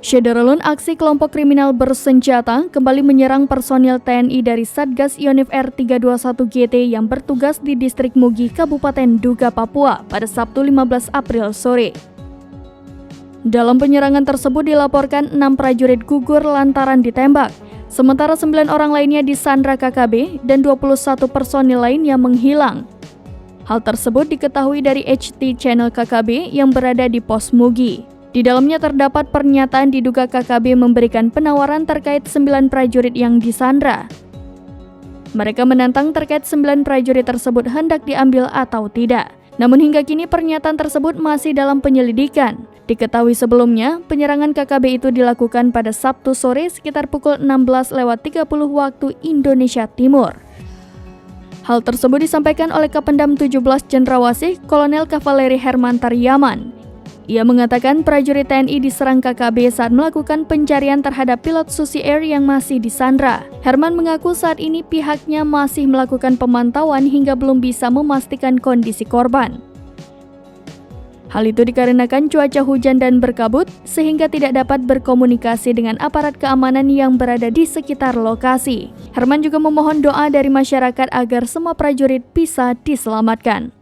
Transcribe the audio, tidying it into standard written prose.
Syederulun aksi kelompok kriminal bersenjata kembali menyerang personil TNI dari Satgas Yonif R321GT yang bertugas di Distrik Mugi, Kabupaten Duga, Papua pada Sabtu 15 April sore. Dalam penyerangan tersebut dilaporkan 6 prajurit gugur lantaran ditembak, sementara 9 orang lainnya disandra KKB dan 21 personil lain yang menghilang. Hal tersebut diketahui dari HT Channel KKB yang berada di Pos Mugi. Di dalamnya terdapat pernyataan diduga KKB memberikan penawaran terkait 9 prajurit yang disandra. Mereka menantang terkait 9 prajurit tersebut hendak diambil atau tidak. Namun hingga kini pernyataan tersebut masih dalam penyelidikan. Diketahui sebelumnya, penyerangan KKB itu dilakukan pada Sabtu sore sekitar pukul 16.30 waktu Indonesia Timur. Hal tersebut disampaikan oleh Kapendam 17 Cendrawasih, Kolonel Kavaleri Herman Taryaman. Ia mengatakan prajurit TNI diserang KKB saat melakukan pencarian terhadap pilot Susi Air yang masih disandra. Herman mengaku saat ini pihaknya masih melakukan pemantauan hingga belum bisa memastikan kondisi korban. Hal itu dikarenakan cuaca hujan dan berkabut sehingga tidak dapat berkomunikasi dengan aparat keamanan yang berada di sekitar lokasi. Herman juga memohon doa dari masyarakat agar semua prajurit bisa diselamatkan.